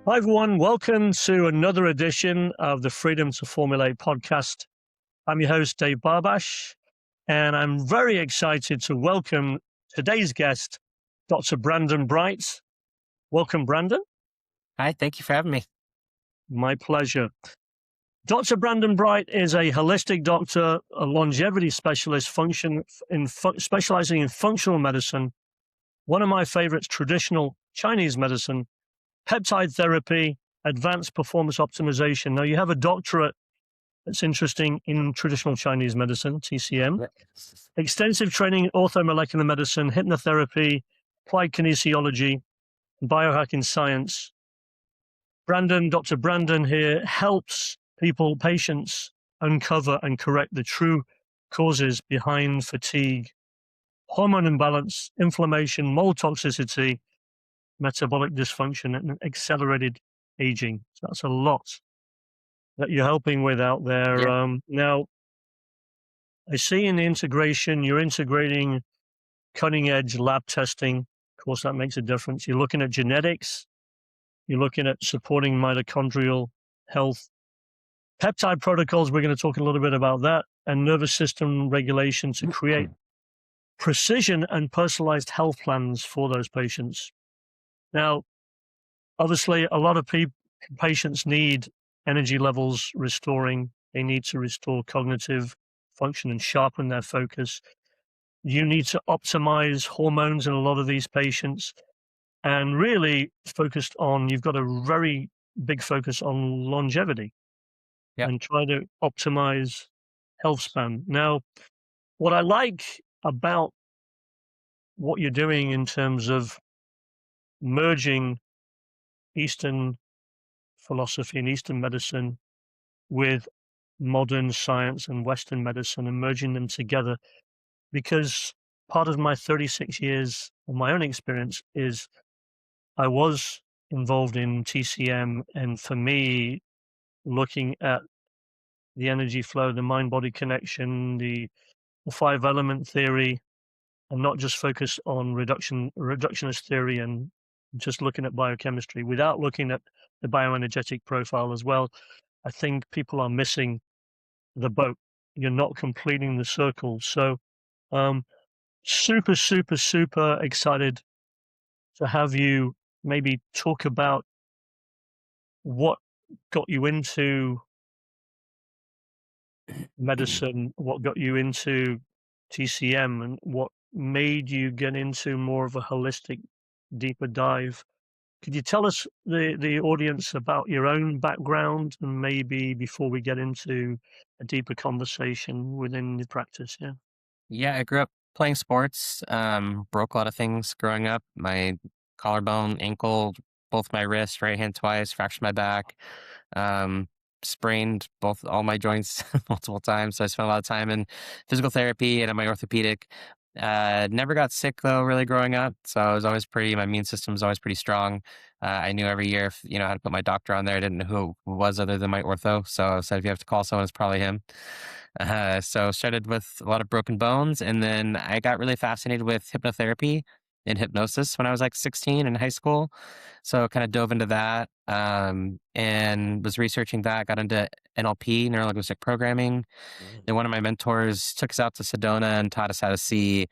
Hi, everyone. Welcome to another edition of the Freedom to Formulate podcast. I'm your host, Dave Barbash, and I'm very excited to welcome today's guest, Dr. Brandon Bright. Welcome, Brandon. Hi, thank you for having me. My pleasure. Dr. Brandon Bright is a holistic doctor, a longevity specialist, specializing in functional medicine. One of my favorites, traditional Chinese medicine, peptide therapy, advanced performance optimization. Now, you have a doctorate that's interesting in traditional Chinese medicine, TCM, extensive training in orthomolecular medicine, hypnotherapy, applied kinesiology, biohacking science. Dr. Brandon here helps patients uncover and correct the true causes behind fatigue, hormone imbalance, inflammation, mold toxicity, metabolic dysfunction, and accelerated aging. So that's a lot that you're helping with out there. Yeah. Now, I see in the integration, you're integrating cutting edge lab testing. Of course, that makes a difference. You're looking at genetics, you're looking at supporting mitochondrial health, peptide protocols. We're going to talk a little bit about that, and nervous system regulation to create precision and personalized health plans for those patients. Now, obviously, a lot of patients need energy levels restoring. They need to restore cognitive function and sharpen their focus. You need to optimize hormones in a lot of these patients and really you've got a very big focus on longevity Yep. and try to optimize health span. Now, what I like about what you're doing in terms of merging Eastern philosophy and Eastern medicine with modern science and Western medicine and merging them together, because part of my 36 years of my own experience is I was involved in TCM, and for me, looking at the energy flow, the mind-body connection, the five element theory, and not just focus on reductionist theory and just looking at biochemistry without looking at the bioenergetic profile as well. I think people are missing the boat. You're not completing the circle. So, um, super, super, super excited to have you maybe talk about what got you into medicine, what got you into TCM, and what made you get into more of a holistic, deeper dive. Could you tell us, the audience, about your own background, and maybe before we get into a deeper conversation within the practice? Yeah. Yeah, I grew up playing sports, broke a lot of things growing up. My collarbone, ankle, both my wrists, right hand twice, fractured my back, um, sprained all my joints multiple times. So I spent a lot of time in physical therapy and in my orthopedic. Never got sick though, really growing up. So I was always my immune system was always pretty strong. I knew every year if, how to put my doctor on there. I didn't know who it was other than my ortho. So I said, if you have to call someone, it's probably him. So started with a lot of broken bones, and then I got really fascinated with hypnotherapy and hypnosis when I was like 16 in high school. So kind of dove into that, and was researching that. Got into NLP, neuro linguistic programming. Then one of my mentors took us out to Sedona and taught us how to see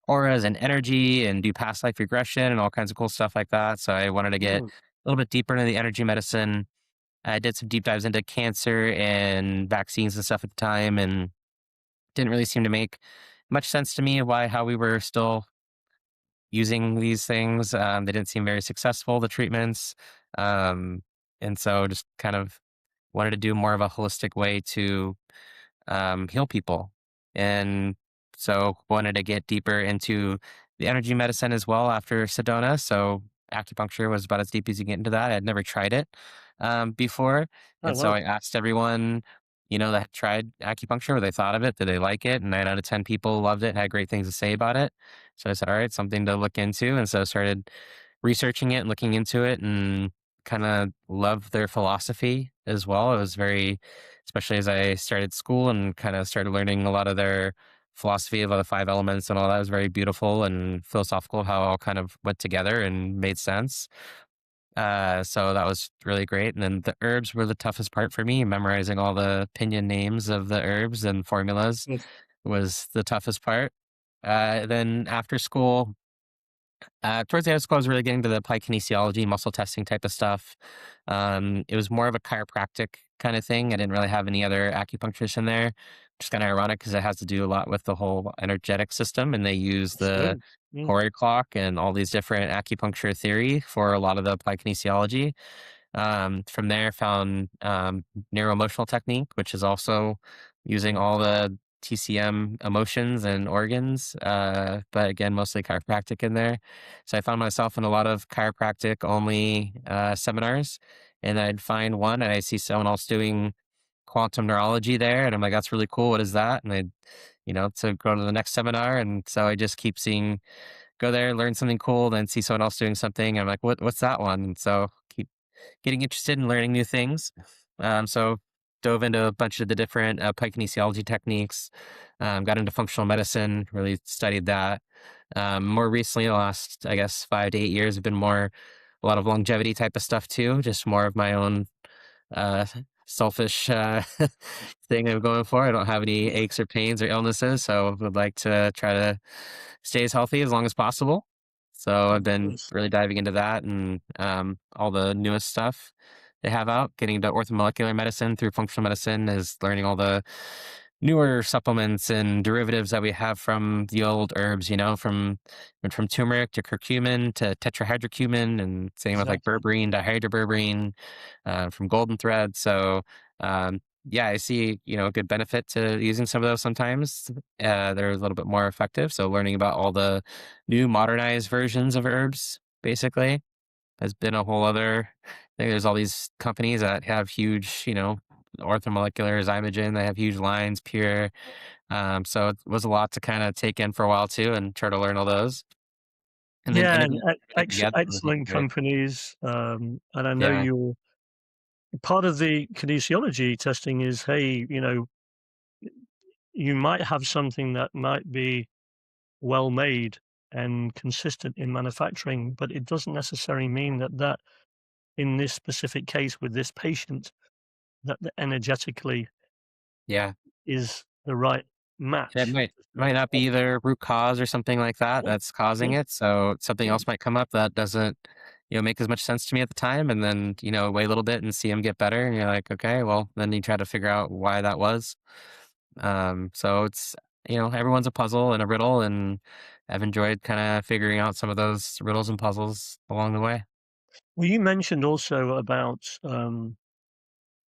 auras and energy and do past life regression and all kinds of cool stuff like that. So I wanted to get Mm. a little bit deeper into the energy medicine. I did some deep dives into cancer and vaccines and stuff at the time, and didn't really seem to make much sense to me how we were still using these things. They didn't seem very successful, the treatments. Um, and so just kind of wanted to do more of a holistic way to heal people. And so wanted to get deeper into the energy medicine as well after Sedona. So acupuncture was about as deep as you get into that. I'd never tried it before. Oh, And so wow. I asked everyone, that had tried acupuncture, what they thought of it. Did they like it? And 9 out of 10 people loved it, had great things to say about it. So I said, all right, something to look into. And so I started researching it and looking into it, and kind of loved their philosophy as well. It was very, especially as I started school and kind of started learning a lot of their philosophy of the five elements and all that. Was very beautiful and philosophical, how it all kind of went together and made sense. So that was really great. And then the herbs were the toughest part for me. Memorizing all the opinion names of the herbs and formulas Yes. was the toughest part. Then after school, towards the end of school, I was really getting to the applied kinesiology, muscle testing type of stuff. It was more of a chiropractic kind of thing. I didn't really have any other acupuncturists in there, which is kind of ironic because it has to do a lot with the whole energetic system, and they use the Absolutely. Mm. Corey clock and all these different acupuncture theory for a lot of the applied kinesiology. From there, found neuroemotional technique, which is also using all the TCM emotions and organs, but again, mostly chiropractic in there. So I found myself in a lot of chiropractic only seminars, and I'd find one and I see someone else doing quantum neurology there, and I'm like, that's really cool. What is that? And I, to go to the next seminar, and so I just keep seeing go there, learn something cool, then see someone else doing something. I'm like, what's that one? And so keep getting interested in learning new things. So dove into a bunch of the different pike kinesiology techniques, got into functional medicine, really studied that. More recently, the last, I guess, 5 to 8 years have been more a lot of longevity type of stuff too, just more of my own uh, selfish thing I'm going for. I don't have any aches or pains or illnesses, so would like to try to stay as healthy as long as possible. So I've been Yes. really diving into that and all the newest stuff they have out. Getting into orthomolecular medicine through functional medicine is learning all the newer supplements and derivatives that we have from the old herbs. From turmeric to curcumin to tetrahydrocumin, and same with like Exactly. berberine, dihydroberberine, from golden thread. So yeah, I see, a good benefit to using some of those sometimes. They're a little bit more effective. So learning about all the new modernized versions of herbs basically has been a whole other thing. There's all these companies that have huge, orthomolecular Zymogen. They have huge lines, pure. So it was a lot to kind of take in for a while too and try to learn all those. And then Yeah, and integrate it together was excellent great. companies. And I know Yeah. you're part of the kinesiology testing is, hey, you might have something that might be well made and consistent in manufacturing, but it doesn't necessarily mean that in this specific case with this patient, that energetically Yeah. is the right That match. might not be the root cause or something like that Yeah, that's causing yeah, it, so something yeah. else might come up that doesn't, make as much sense to me at the time, and then, wait a little bit and see them get better, and you're like, "Okay, well," then you try to figure out why that was. So it's, everyone's a puzzle and a riddle, and I've enjoyed kinda figuring out some of those riddles and puzzles along the way. Well, you mentioned also about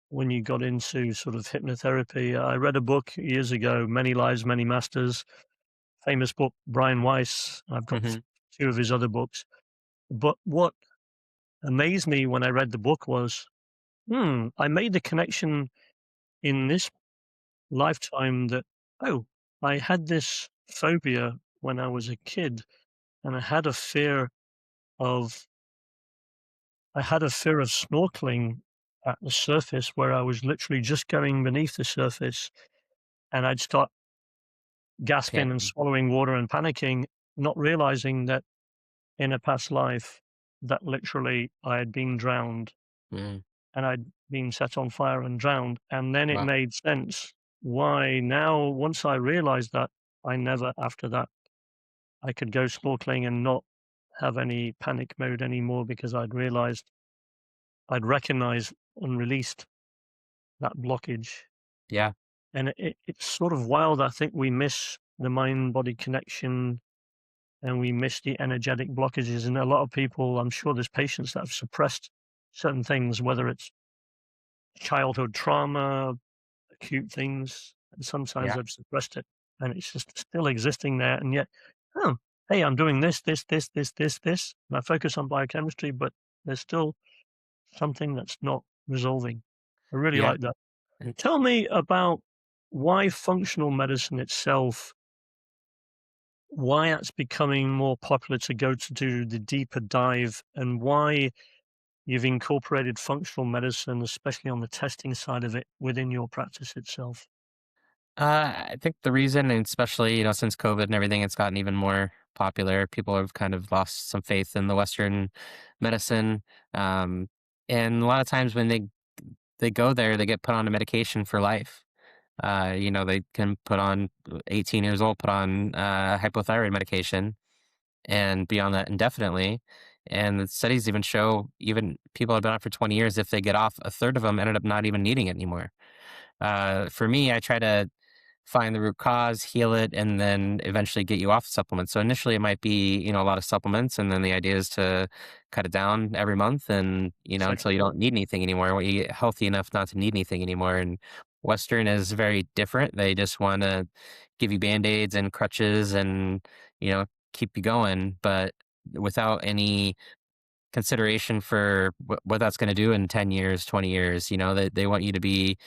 when you got into sort of hypnotherapy. I read a book years ago, Many Lives, Many Masters, famous book, Brian Weiss. I've got Mhm. two of his other books. But what amazed me when I read the book was, I made the connection in this lifetime that, oh, I had this phobia when I was a kid, and of I had a fear of snorkeling at the surface where I was literally just going beneath the surface and I'd start gasping Can't and swallowing water and panicking, not realizing that in a past life that literally I had been drowned mm, and I'd been set on fire and drowned. And then it wow, made sense why now, once I realized that, I never after that I could go snorkeling and not have any panic mode anymore because I'd recognized and released that blockage. yeah, And it's sort of wild. I think we miss the mind body connection and we miss the energetic blockages. And a lot of people, I'm sure there's patients that have suppressed certain things, whether it's childhood trauma, acute things, and sometimes yeah, they've suppressed it and it's just still existing there. And yet, oh, hey, I'm doing this, and I focus on biochemistry, but there's still something that's not resolving. I really yeah. like that. Tell me about why functional medicine itself, why it's becoming more popular to go to do the deeper dive, and why you've incorporated functional medicine, especially on the testing side of it, within your practice itself. I think the reason, and especially, since COVID and everything, it's gotten even more popular. People have kind of lost some faith in the Western medicine, um, and a lot of times when they go there, they get put on a medication for life. They can put on 18 years old, put on hypothyroid medication and be on that indefinitely. And the studies even show even people have been on for 20 years, if they get off, a third of them ended up not even needing it anymore. For me, I try to find the root cause, heal it, and then eventually get you off supplements. So initially it might be, a lot of supplements, and then the idea is to cut it down every month and, until you Exactly. don't need anything anymore, when you get healthy enough not to need anything anymore. And Western is very different. They just want to give you band-aids and crutches and, you know, keep you going, but without any consideration for what that's going to do in 10 years, 20 years. They want you to be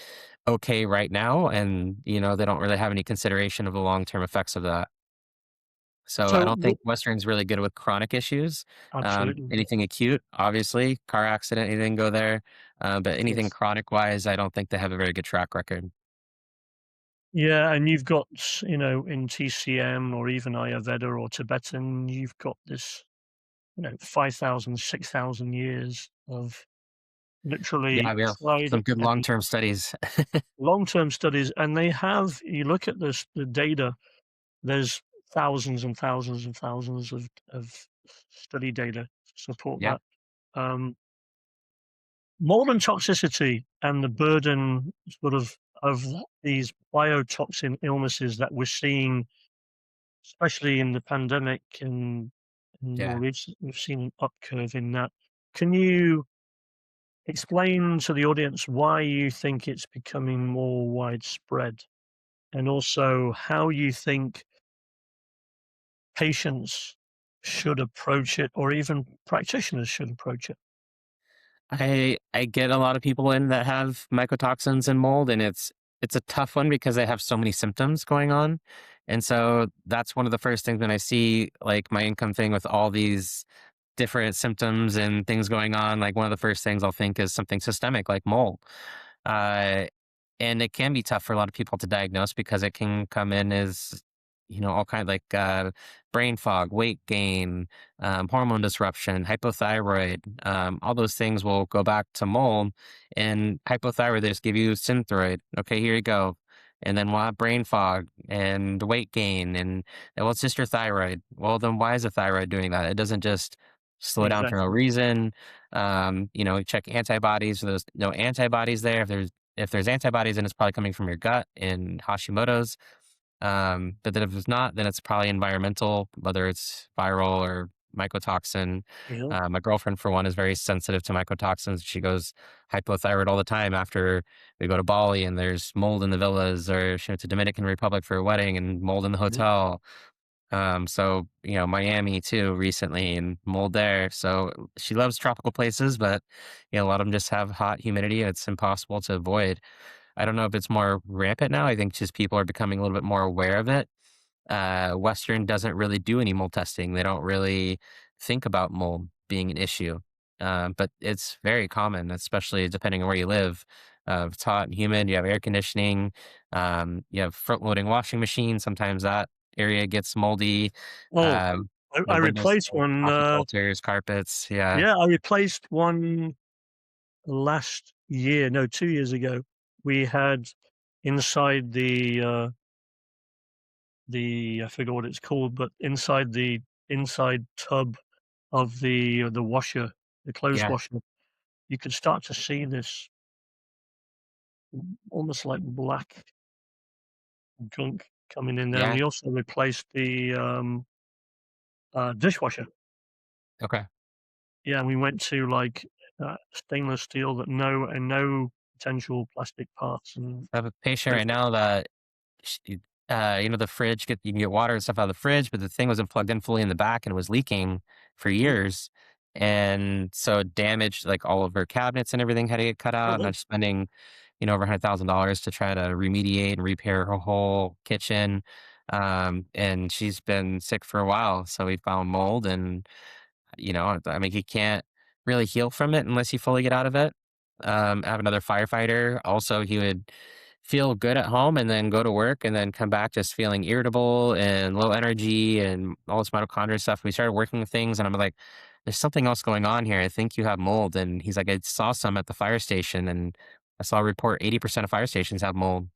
okay right now, and they don't really have any consideration of the long-term effects of that. So I So, don't think Western's really good with chronic issues. absolutely. Anything acute, obviously, car accident, anything go there. But anything Yes. chronic wise, I don't think they have a very good track record. Yeah, and you've got, in TCM or even Ayurveda or Tibetan, you've got this, 5,000, 6,000 years of Yeah, literally we have tried some good and long-term studies. long-term studies, and they have, you look at this, the data, there's thousands and thousands and thousands of study data to support Yeah. that. Mold toxicity and the burden sort of these biotoxin illnesses that we're seeing, especially in the pandemic and more Yeah. recent, we've seen an up curve in that. Can you explain to the audience why you think it's becoming more widespread, and also how you think patients should approach it, or even practitioners should approach it? I get a lot of people in that have mycotoxins and mold, and it's a tough one because they have so many symptoms going on. And so that's one of the first things when I see like my income thing with all these different symptoms and things going on, like one of the first things I'll think is something systemic like mold. Uh, and it can be tough for a lot of people to diagnose because it can come in as, all kind like brain fog, weight gain, hormone disruption, hypothyroid. All those things will go back to mold. And hypothyroid, they just give you Synthroid. Okay, here you go. And then we'll have brain fog and weight gain. And well, it's just your thyroid. Well, then why is the thyroid doing that? It doesn't just slow down for no Exactly. reason. Check antibodies. There's no antibodies there. If there's antibodies, then it's probably coming from your gut in Hashimoto's. But then if it's not, then it's probably environmental, whether it's viral or mycotoxin. Yeah. My girlfriend, for one, is very sensitive to mycotoxins. She goes hypothyroid all the time after we go to Bali and there's mold in the villas, or she went to Dominican Republic for a wedding and mold in the Yeah. hotel. So, Miami too recently and mold there. So she loves tropical places, but a lot of them just have hot humidity. It's impossible to avoid. I don't know if it's more rampant now. I think just people are becoming a little bit more aware of it. Western doesn't really do any mold testing. They don't really think about mold being an issue. But it's very common, especially depending on where you live. It's hot and humid. You have air conditioning. You have front loading washing machine. Sometimes that area gets moldy. Oh, Um, I the windows, replaced one, coffee filters, carpets. Yeah, yeah, I replaced one last year, no, 2 years ago. We had inside the I forget what it's called, but inside the inside tub of the washer, the clothes yeah, washer, you could start to see this almost like black gunk coming in there, and yeah. we also replaced the, dishwasher. Okay. Yeah, and we went to, like, stainless steel that no potential plastic parts and I have a patient so right forth. now that She the fridge, you can get water and stuff out of the fridge, but the thing wasn't plugged in fully in the back and was leaking for Mm. years. And so it damaged like all of her cabinets and everything had to get cut Oh, out. And I'm no. spending, over $100,000 to try to remediate and repair her whole kitchen. And she's been sick for a while. So we found mold and, I mean, he can't really heal from it unless you fully get out of it. I have another firefighter. Also, he would feel good at home and then go to work and then come back just feeling irritable and low energy and all this mitochondria stuff. We started working with things and I'm like, there's something else going on here. I think you have mold. And he's like, I saw some at the fire station and I saw a report 80% of fire stations have mold.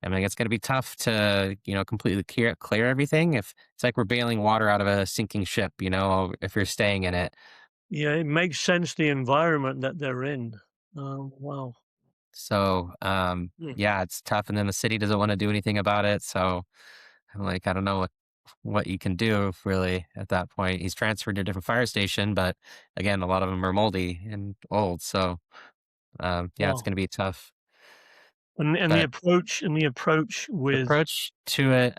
I'm like, it's going to be tough to, completely clear everything. If it's like we're bailing water out of a sinking ship, if you're staying in it. Yeah, it makes sense the environment that they're in. Wow. So, Hmm. yeah, it's tough. And then the city doesn't want to do anything about it. So I'm like, I don't know what you can do really at that point. He's transferred to a different fire station, but again, a lot of them are moldy and old. So, yeah, it's Wow. going to be tough. And But the approach with approach to it,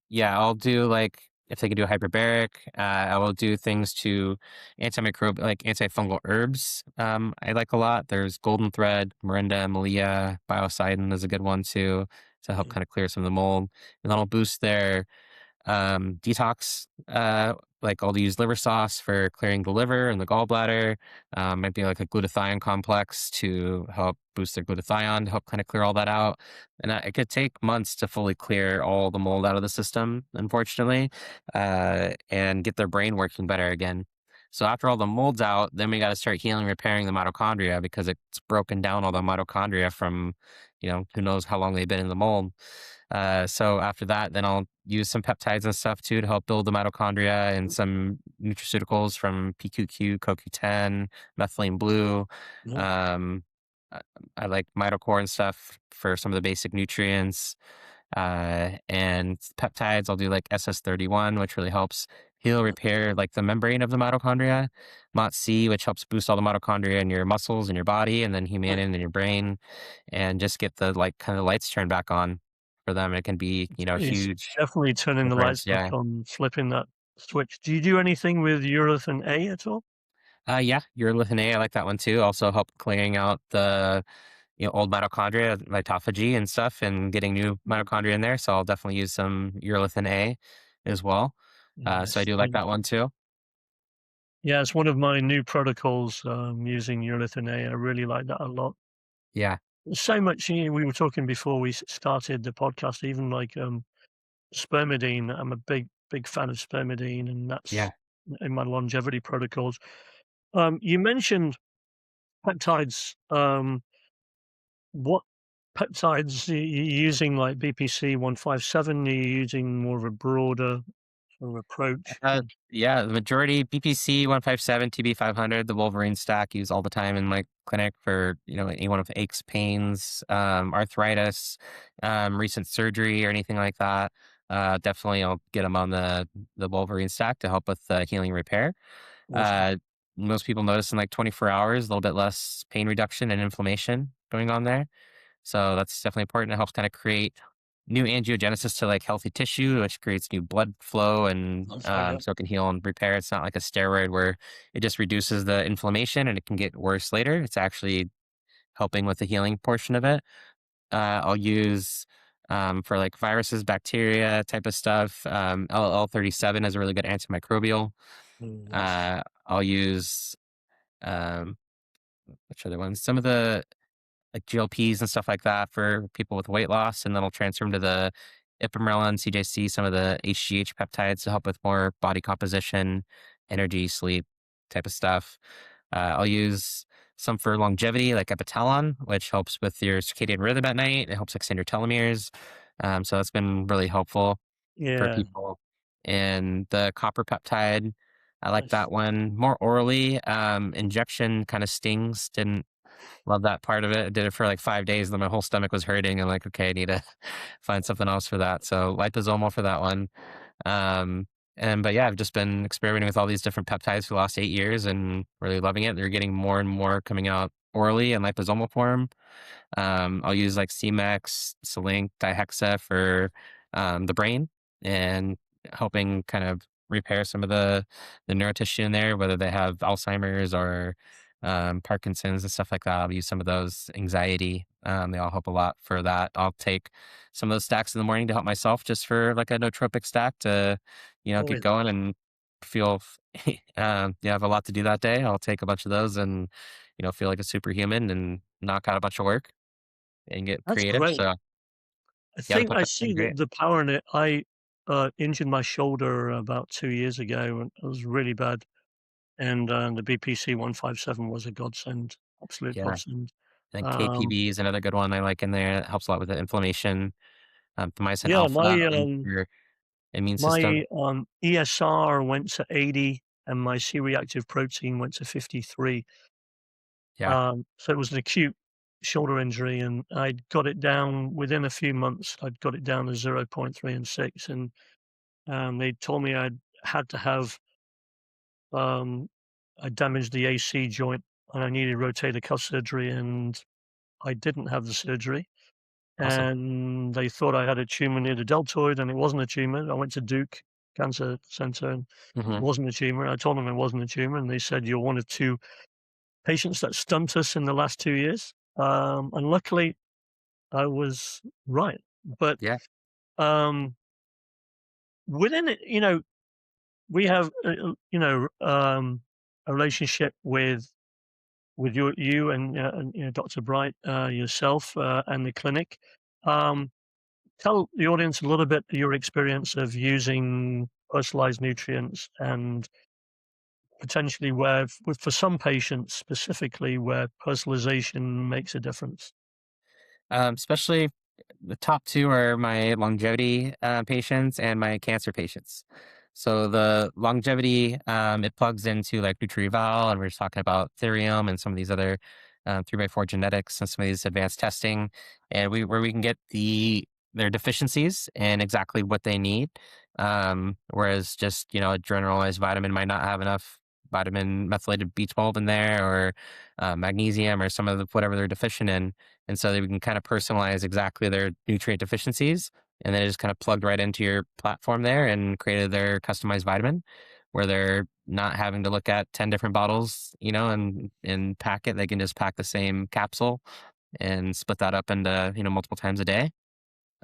yeah, I'll do like if they can do hyperbaric, I will do things to like antifungal herbs. I like a lot. There's golden thread, morinda, malia, biocidin is a good one too to help yeah, kind of clear some of the mold, and that'll boost their detox. Like I'll use liver sauce for clearing the liver and the gallbladder. Might be like a glutathione complex to help boost their glutathione to help kind of clear all that out. And it could take months to fully clear all the mold out of the system, unfortunately, and get their brain working better again. So after all the mold's out, then we got to start healing, repairing the mitochondria because it's broken down all the mitochondria from, who knows how long they've been in the mold. So after that, then I'll use some peptides and stuff too to help build the mitochondria and some nutraceuticals from PQQ, CoQ10, methylene blue. yeah, Um, I, I like mitochore and stuff for some of the basic nutrients. And peptides, I'll do like SS31, which really helps heal, repair like the membrane of the mitochondria. MOTS-C, which helps boost all the mitochondria in your muscles and your body, and then humanin in your brain, and just get the like kind of lights turned back on for them. It can be, it's huge definitely turning the difference. lights back Yeah. on, flipping that switch. Do you do anything with urolithin A at all? Yeah, urolithin A, I like that one too. Also help clearing out the old mitochondria, mitophagy and stuff, and getting new mitochondria in there. So I'll definitely use some urolithin A as well. So I Yes. do like that one too. Yeah, it's one of my new protocols, using urolithin A. I really like that a lot. Yeah, So much, we were talking before we started the podcast, even like, spermidine. I'm a big fan of spermidine, and that's yeah. in my longevity protocols. You mentioned peptides. What peptides are you using, like BPC 157? Are you using more of a broader sort of approach? Yeah, the majority BPC 157, TB 500, the Wolverine stack use all the time in my clinic for, anyone with aches, pains, arthritis, recent surgery or anything like that. Definitely I'll get them on the Wolverine stack to help with healing repair. Awesome. Uh, Most people notice in like 24 hours, a little bit less pain reduction and inflammation going on there. So that's definitely important. It helps kind of create new angiogenesis to like healthy tissue, which creates new blood flow and Okay, yeah. so it can heal and repair. It's not like a steroid where it just reduces the inflammation and it can get worse later. It's actually helping with the healing portion of it. I'll use for like viruses, bacteria type of stuff. LL37 is a really good antimicrobial. Yes. I'll use which other ones? Some of the like GLPs and stuff like that for people with weight loss, and then I'll transfer them to the ipamorelin, CJC, some of the HGH peptides to help with more body composition, energy, sleep type of stuff. I'll use some for longevity, like epitalon, which helps with your circadian rhythm at night. It helps extend your telomeres. So that's been really helpful for Yeah. people. And the copper peptide, I like Nice. that one more orally. Injection kind of stings. Didn't love that part of it. I did it for like 5 days, then my whole stomach was hurting. I'm like, okay, I need to find something else for that. So liposomal for that one. But yeah, I've just been experimenting with all these different peptides for the last 8 years and really loving it. They're getting more and more coming out orally in liposomal form. I'll use like CMEX, Selink, Dihexa for the brain and helping kind of repair some of the neurotissue in there, whether they have Alzheimer's or Parkinson's and stuff like that. I'll use some of those anxiety. They all help a lot for that. I'll take some of those stacks in the morning to help myself just for like a nootropic stack to, get Always. going and feel, yeah, have a lot to do that day. I'll take a bunch of those and, feel like a superhuman and knock out a bunch of work. and get That's creative. great. So I yeah, the think I peptides are see great. the power in it. I injured my shoulder about 2 years ago, and it was really bad. And the BPC 157 was a godsend, absolute Yeah. godsend. I think Um, KPV is another good one I like in there. It helps a lot with the inflammation. Thymosin yeah, alpha on your immune my system. ESR went to 80, and my C-reactive protein went to 53. Yeah, So it was an acute shoulder injury, and I'd got it down within a few months. I'd got it down to zero point 0.3 and 6, and they told me I'd had to have I damaged the AC joint, and I needed rotator cuff surgery, and I didn't have the surgery. awesome. And they thought I had a tumor near the deltoid, and it wasn't a tumor. I went to Duke Cancer Center, and it Hmm. wasn't a tumor. I told them it wasn't a tumor, and they said, "You're one of two patients that stumped us in the last 2 years." And luckily, I was right. But Yeah. um, within it, we have, a relationship with you and Dr. Bright, yourself, and the clinic. Um, Tell the audience a little bit your experience of using personalized nutrients and potentially where, for some patients specifically, where personalization makes a difference. Especially the top two are my longevity patients and my cancer patients. So the longevity, it plugs into like Nutrieval, and we're just talking about Therium and some of these other 3x4 genetics and some of these advanced testing, and where we can get their deficiencies and exactly what they need. Whereas just a generalized vitamin might not have enough vitamin methylated beach bulb in there, or magnesium, or some of whatever they're deficient in, and so that we can kind of personalize exactly their nutrient deficiencies, and then it just kind of plugged right into your platform there and created their customized vitamin, where they're not having to look at 10 different bottles, and pack it. They can just pack the same capsule and split that up into, multiple times a day.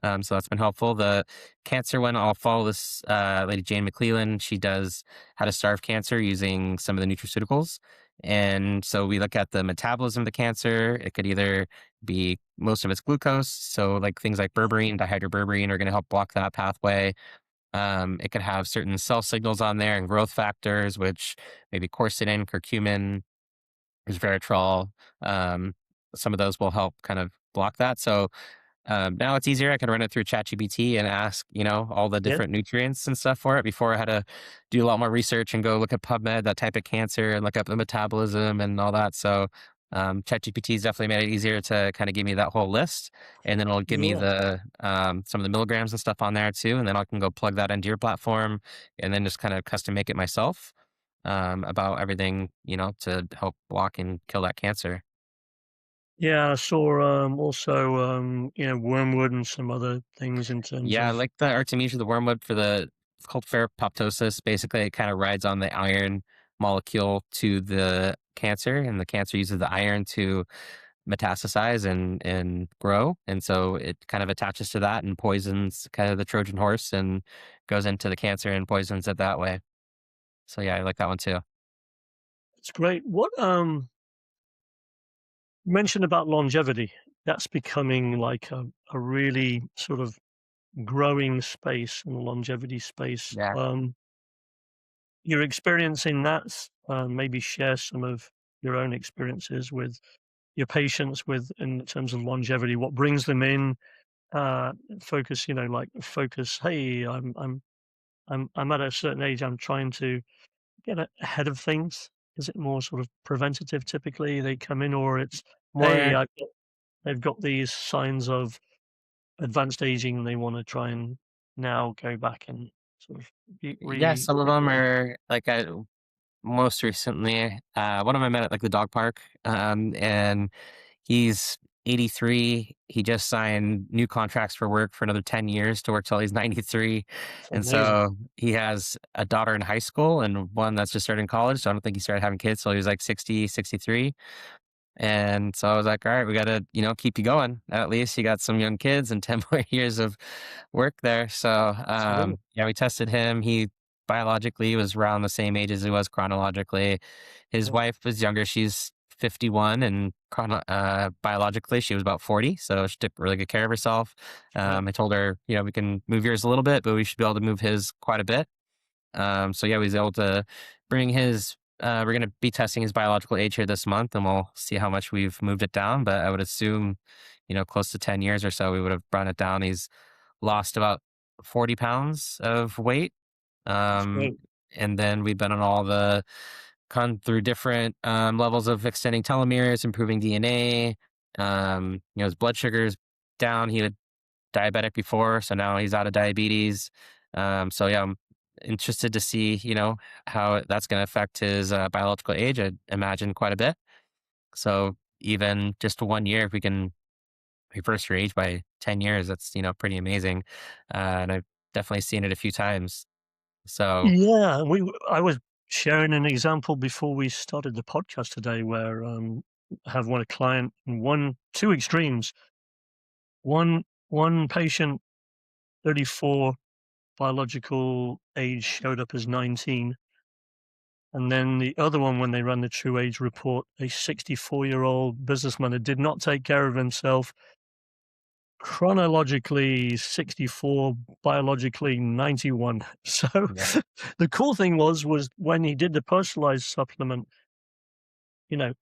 So that's been helpful. The cancer one, I'll follow this lady Jane McClellan. She does how to starve cancer using some of the nutraceuticals. And so we look at the metabolism of the cancer. It could either be most of it's glucose. So like things like berberine, dihydroberberine are going to help block that pathway. It could have certain cell signals on there and growth factors, which maybe quercetin, curcumin, resveratrol. Um, some of those will help kind of block that. So now it's easier. I can run it through ChatGPT and ask, all the Yeah, different nutrients and stuff for it. Before I had to do a lot more research and go look at PubMed, that type of cancer, and look up the metabolism and all that. So ChatGPT has definitely made it easier to kind of give me that whole list, and then it'll give me yeah, the some of the milligrams and stuff on there too, and then I can go plug that into your platform, and then just kind of custom make it myself about everything, to help block and kill that cancer. yeah. I saw also wormwood and some other things in terms Yeah, of like the Artemisia, the wormwood for the it's called ferroptosis. Basically, it kind of rides on the iron molecule to the cancer, and the cancer uses the iron to metastasize and grow. And so it kind of attaches to that and poisons kind of the Trojan horse and goes into the cancer and poisons it that way. So yeah, I like that one too. it's great. What you mentioned about longevity. That's becoming like a really sort of growing space in the longevity space. Yeah. Your experience in that, maybe share some of your own experiences with your patients with in terms of longevity. What brings them in? Uh, Focus, like focus. Hey, I'm at a certain age. I'm trying to get ahead of things. Is it more sort of preventative? Typically, they come in, or it's hey, More they've got these signs of advanced aging, and they want to try and now go back and sort of yeah, some of them are like most recently, one of them I met at like the dog park, and he's 83. He just signed new contracts for work for another 10 years to work till he's 93. It's And amazing. so he has a daughter in high school and one that's just starting college. So I don't think he started having kids till he was like 60, 63. And so I was like, all right, we got to, keep you going. At least you got some young kids and 10 more years of work there. So, Absolutely. yeah, we tested him. He biologically was around the same age as he was chronologically. His Yeah. wife was younger. She's 51, and biologically she was about 40, so she took really good care of herself. Yeah. I told her, we can move yours a little bit, but we should be able to move his quite a bit. So yeah, we was able to bring his. We're going to be testing his biological age here this month, and we'll see how much we've moved it down. But I would assume, close to 10 years or so, we would have brought it down. He's lost about 40 pounds of weight. That's Um, great. and then we've been on all the gone through different levels of extending telomeres, improving DNA. His blood sugar's down. He was diabetic before, so now he's out of diabetes. So yeah, I'm interested to see, how that's going to affect his biological age. I imagine quite a bit. So even just 1 year, if we can reverse your age by 10 years, that's, pretty amazing. And I've definitely seen it a few times. So Yeah, I was sharing an example before we started the podcast today where, I have one client in two extremes. One patient, 34, biological age showed up as 19, and then the other one, when they ran the true age report, a 64-year-old businessman that did not take care of himself, chronologically 64, biologically 91. So, yeah, the cool thing was when he did the personalized supplement, a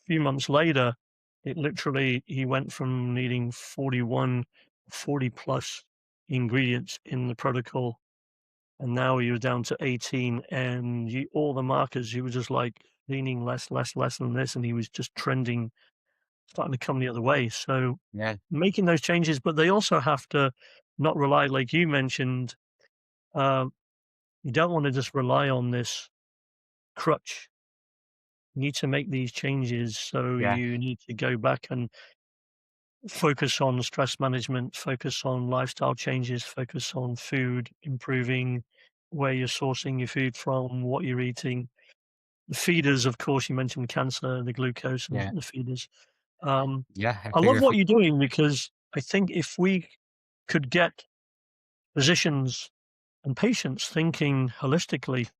few months later, it literally he went from needing 41, 40 plus ingredients in the protocol, and now he was down to 18, and all the markers, he was just like leaning less, less, less than this, and he was just trending, starting to come the other way. So yeah, making those changes, but they also have to not rely, like you mentioned, um, you don't want to just rely on this crutch. You need to make these changes. So yeah, you need to go back and focus on stress management, focus on lifestyle changes, focus on food, improving where you're sourcing your food from, what you're eating. The feeders, of course, you mentioned cancer, the glucose and yeah, the feeders. Um, yeah. I I figure love if what we, you're doing because I think if we could get physicians and patients thinking holistically,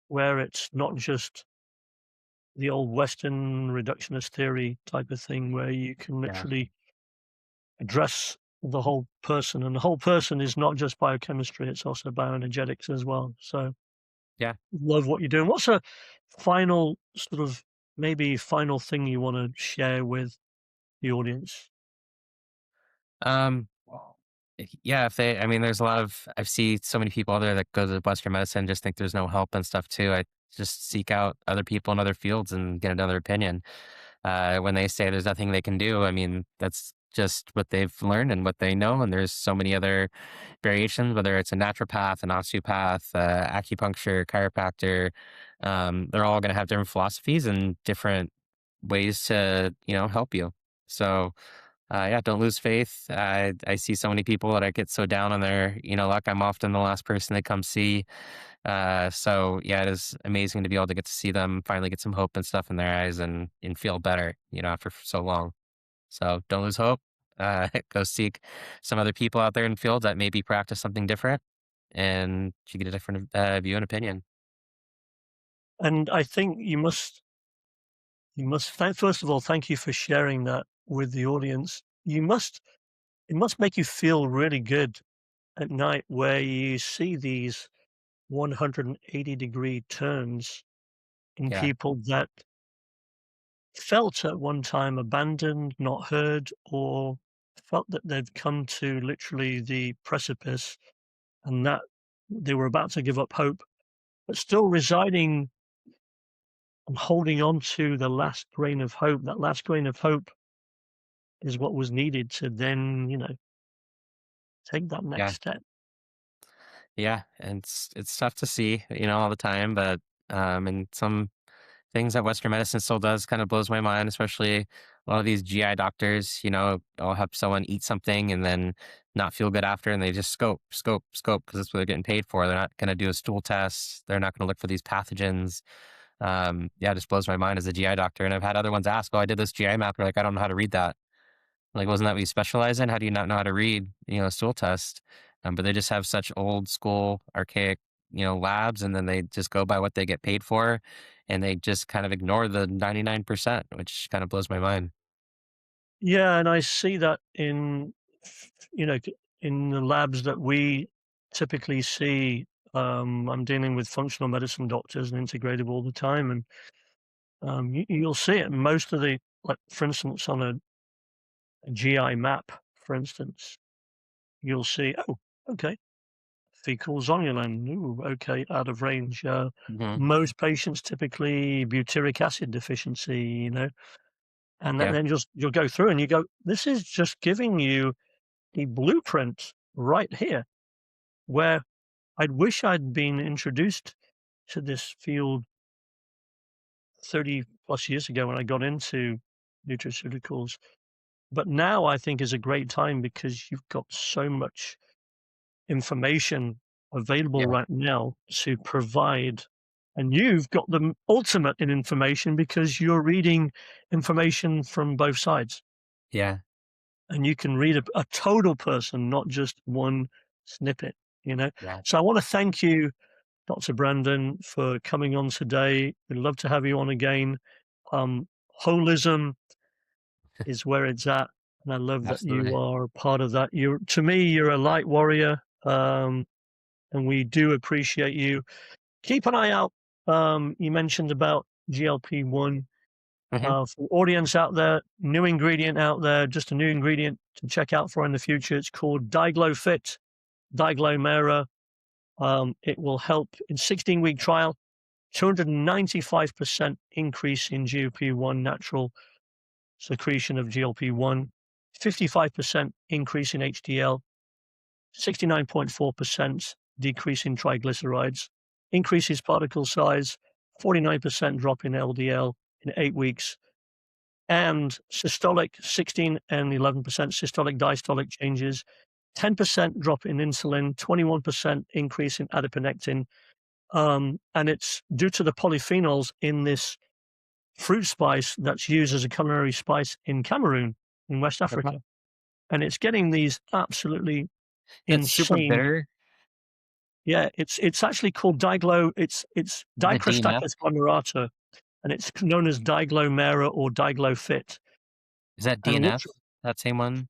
where it's not just the old Western reductionist theory type of thing, where you can yeah, literally address the whole person, and the whole person is not just biochemistry, it's also bioenergetics as well. So yeah. love what you're doing. What's a final sort of maybe final thing you want to share with the audience? Um, yeah, if they, I mean, there's a lot of, I've seen so many people out there that go to Western medicine, just think there's no help and stuff too. I just seek out other people in other fields and get another opinion. When they say there's nothing they can do, I mean, that's just what they've learned and what they know. And there's so many other variations, whether it's a naturopath, an osteopath, acupuncture, chiropractor. They're all going to have different philosophies and different ways to, help you. So, yeah, don't lose faith. I see so many people that I get so down on their, luck. I'm often the last person they come see. So yeah, it is amazing to be able to get to see them finally get some hope and stuff in their eyes and feel better, after so long. So don't lose hope. Go seek some other people out there in the field that maybe practice something different, and you get a different view and opinion. And I think first of all, thank you for sharing that with the audience. It must make you feel really good at night where you see these 180-degree turns in Yeah, people that felt at one time abandoned, not heard, or felt that they'd come to literally the precipice and that they were about to give up hope, but still residing and holding on to the last grain of hope. That last grain of hope is what was needed to then, take that next yeah, step. yeah. And it's tough to see, all the time, but and some things that Western medicine still does kind of blows my mind, especially a lot of these GI doctors, I'll have someone eat something and then not feel good after, and they just scope, scope, scope because that's what they're getting paid for. They're not going to do a stool test. They're not going to look for these pathogens. Yeah, it just blows my mind as a GI doctor. And I've had other ones ask, "Oh, I did this GI map." They're like, "I don't know how to read that." Like, wasn't that what you specialize in? How do you not know how to read, a stool test? But they just have such old school, archaic, labs, and then they just go by what they get paid for. and they just kind of ignore the 99%, which kind of blows my mind. Yeah, and I see that in the labs that we typically see. I'm dealing with functional medicine doctors and integrative all the time, and you'll see it. Most of the, like, for instance, on a GI map, for instance, you'll see, oh, okay, fecal zonulin, ooh, okay, out of range. Hmm. Most patients typically butyric acid deficiency, and then, Yeah. then just you'll go through and you go, this is just giving you the blueprint right here, where I'd wish I'd been introduced to this field 30 plus years ago when I got into nutraceuticals. But now I think is a great time because you've got so much information available Yeah. right now to provide. And you've got the ultimate in information because you're reading information from both sides. Yeah. And you can read a total person, not just one snippet, you know? Yeah. So I want to thank you, Dr. Brandon, for coming on today. We'd love to have you on again. Um, Holism is where it's at. And I love that you Absolutely. are part of that. To me, you're a light warrior. And we do appreciate you. Keep an eye out. You mentioned about GLP-1. Hmm. For audience out there, new ingredient out there, just a new ingredient to check out for in the future. It's called DigloFit, Diglomera. It will help in 16-week trial, 295% increase in GLP-1 natural secretion of GLP-1, 55% increase in HDL, 69.4% decrease in triglycerides, increases particle size, 49% drop in LDL in 8 weeks, and systolic 16 and 11% systolic diastolic changes, 10% drop in insulin, 21% increase in adiponectin. And it's due to the polyphenols in this fruit spice that's used as a culinary spice in Cameroon, in West Uh-huh. Africa. And it's getting these absolutely That's super insane. bitter. Yeah, it's actually called it's Is that DNF? Dicrostachys glomerata, and it's known as Diglomera or Diglofit. Is that And DNF? literally, That same one?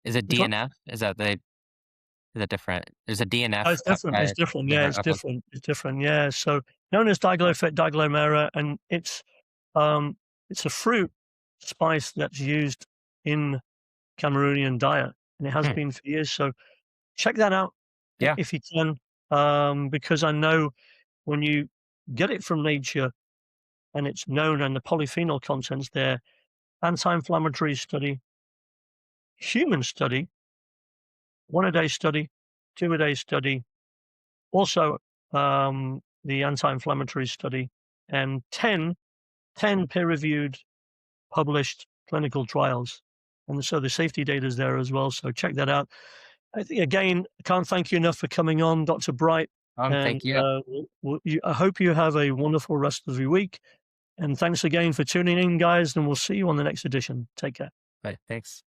Is it which one? DNF? Is that different? There's a Oh, DNF it's different. It's peptide. different. Yeah, Different. it's Okay. different. It's different. Yeah. So known as Diglofit, Diglomera, and um it's a fruit spice that's used in Cameroonian diet, and it has Hmm. been for years. So check that out Yeah. if you can, because I know when you get it from nature and it's known and the polyphenol contents there, anti-inflammatory study, human study, 1 a day study, 2 a day study, also the anti-inflammatory study, and 10 peer-reviewed published clinical trials. And so the safety data is there as well. So check that out. I think, again, I can't thank you enough for coming on, Dr. Bright. And Thank you. I hope you have a wonderful rest of your week. And thanks again for tuning in, guys. And we'll see you on the next edition. Take care. Bye. Thanks.